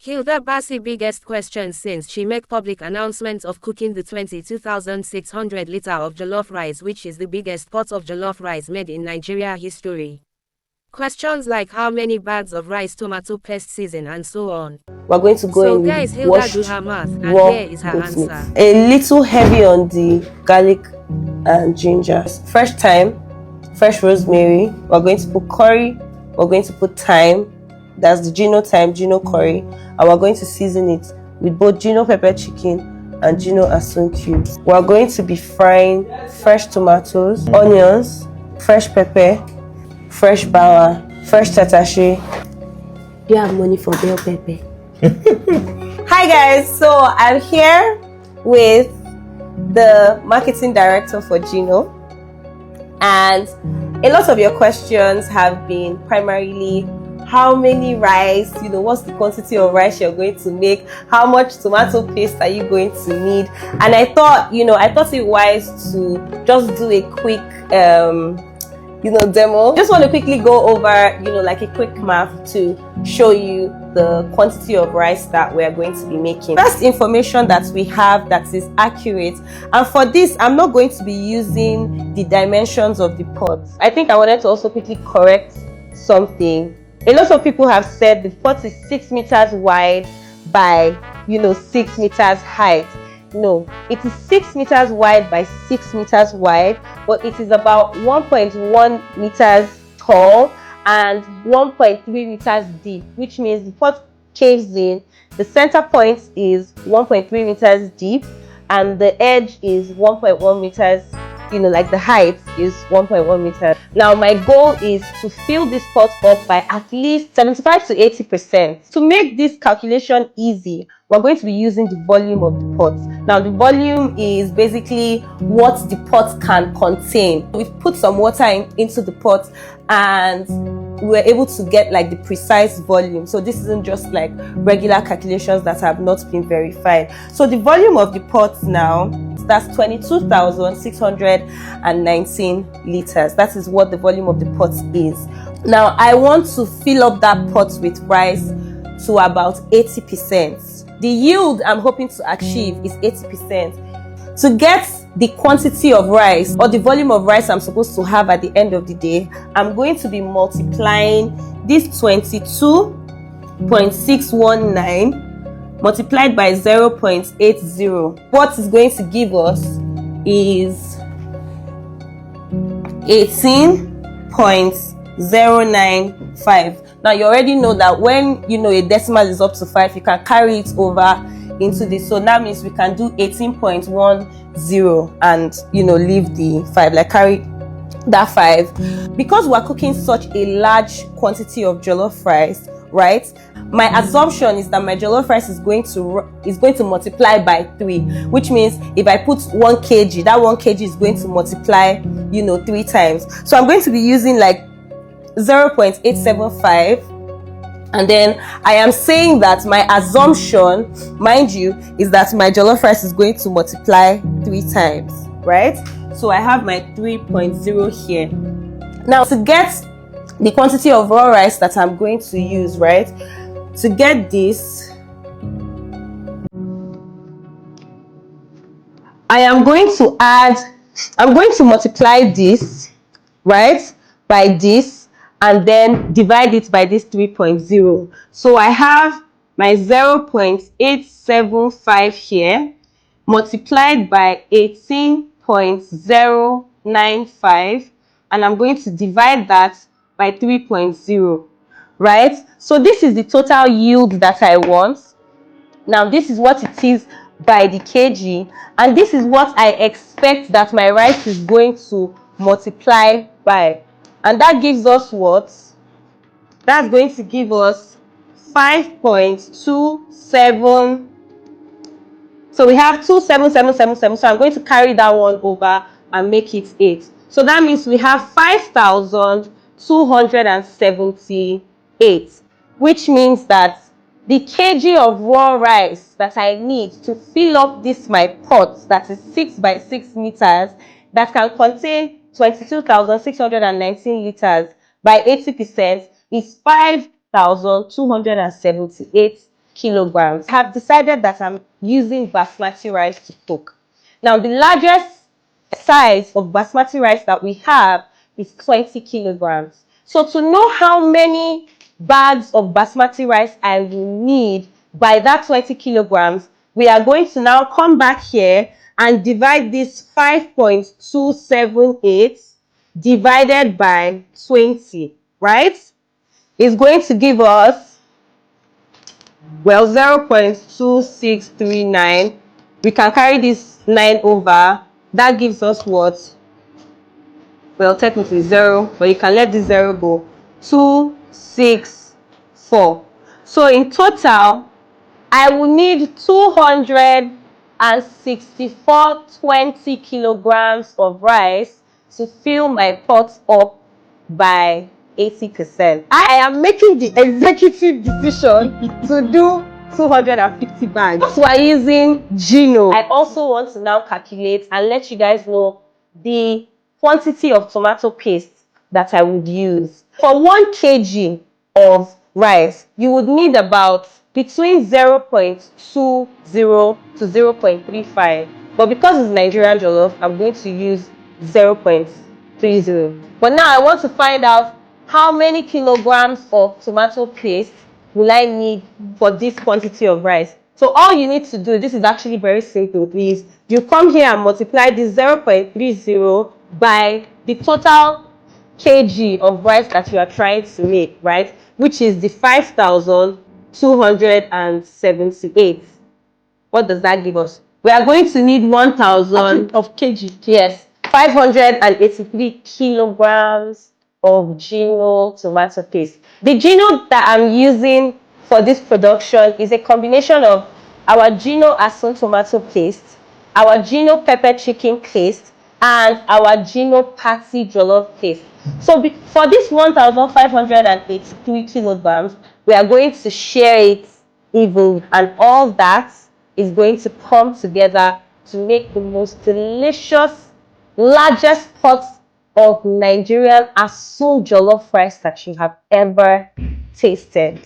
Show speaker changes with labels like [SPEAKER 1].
[SPEAKER 1] Hilda Baci biggest question since she make public announcements of cooking the 22,600 liter of jollof rice, which is the biggest pot of jollof rice made in Nigeria history. Questions like how many bags of rice, tomato paste season and so on.
[SPEAKER 2] We're going to go
[SPEAKER 1] So
[SPEAKER 2] in
[SPEAKER 1] guys,
[SPEAKER 2] with
[SPEAKER 1] Hilda do
[SPEAKER 2] washed
[SPEAKER 1] her math and
[SPEAKER 2] raw
[SPEAKER 1] here is her
[SPEAKER 2] goat meat.
[SPEAKER 1] answer.
[SPEAKER 2] A little heavy on the garlic and ginger. Fresh thyme, fresh rosemary. We're going to put curry. We're going to put thyme. That's the Gino thyme, Gino curry. And we're going to season it with both Gino pepper chicken and Gino asun cubes. We're going to be frying fresh tomatoes, onions, fresh pepper, fresh bawa, fresh tatashe. Do you have money for bell pepper? Hi guys, so I'm here with the marketing director for Gino, and a lot of your questions have been primarily how many rice, what's the quantity of rice you're going to make, how much tomato paste are you going to need. And I thought it wise to just do a quick demo. Just want to quickly go over like a quick math to show you the quantity of rice that we're going to be making. First information that we have that is accurate, and for this I'm not going to be using the dimensions of the pot. I think I wanted to also quickly correct something. A lot of people have said the pot is 6 meters wide by 6 meters height. No, it is 6 meters wide by 6 meters wide, but it is about 1.1 meters tall and 1.3 meters deep, which means the pot caves in. The center point is 1.3 meters deep and the edge is 1.1 meters, like the height is 1.1 meters. Now my goal is to fill this pot up by at least 75 to 80%. To make this calculation easy, we're going to be using the volume of the pot. Now the volume is basically what the pot can contain. We've put some water into the pot and we're able to get like the precise volume. So this isn't just like regular calculations that have not been verified. So the volume of the pot now, that's 22,619 liters. That is what the volume of the pot is. Now I want to fill up that pot with rice to about 80%. The yield I'm hoping to achieve is 80%. To get the quantity of rice or the volume of rice I'm supposed to have at the end of the day, I'm going to be multiplying this 22.619 multiplied by 0.80. What is going to give us is 18.095. Now you already know that when a decimal is up to 5, you can carry it over into this. So that means we can do 18.10 and leave the 5, like carry that 5. Because we're cooking such a large quantity of jollof rice, right? My assumption is that my jollof rice is going to multiply by 3, which means if I put 1 kg, that 1 kg is going to multiply 3 times. So I'm going to be using like 0.875, and then I am saying that my assumption, mind you, is that my jollof rice is going to multiply 3 times, right? So I have my 3.0 here. Now to get the quantity of raw rice that I'm going to use, right? To get this, I'm going to multiply this, right, by this, and then divide it by this 3.0. So I have my 0.875 here multiplied by 18.095, and I'm going to divide that by 3.0, right? So this is the total yield that I want. Now this is what it is by the kg, and this is what I expect that my rice is going to multiply by. And that gives us what? That's going to give us 5.27. So we have 27777. So I'm going to carry that one over and make it 8. So that means we have 5,278, which means that the kg of raw rice that I need to fill up this my pot that is 6 by 6 meters that can contain 22,619 liters by 80% is 5,278 kilograms. I have decided that I'm using basmati rice to cook. Now, the largest size of basmati rice that we have is 20 kilograms. So to know how many bags of basmati rice I will need by that 20 kilograms, we are going to now come back here and divide this 5.278 divided by 20, right? It's going to give us, well, 0.2639. We can carry this 9 over. That gives us what? Well, technically 0, but you can let this 0 go. 264. So in total, I will need 264 20 kilograms of rice to fill my pot up by 80%. I am making the executive decision to do 250 bags. So we're using Gino. I also want to now calculate and let you guys know the quantity of tomato paste that I would use. For 1 kg of rice, you would need about between 0.20 to 0.35. But because it's Nigerian jollof, I'm going to use 0.30. But now I want to find out how many kilograms of tomato paste will I need for this quantity of rice. So all you need to do, this is actually very simple, please. You come here and multiply this 0.30 by the total kg of rice that you are trying to make, right? Which is the 5,278. What does that give us? We are going to need 1,000 of kg. Yes, 583 kilograms of Gino tomato paste. The Gino that I'm using for this production is a combination of our Gino Asun tomato paste, our Gino pepper chicken paste, and our Gino patty jollof paste. So for this 1,583 kilograms, we are going to share it even, and all that is going to come together to make the most delicious, largest pot of Nigerian Asun jollof rice that you have ever tasted.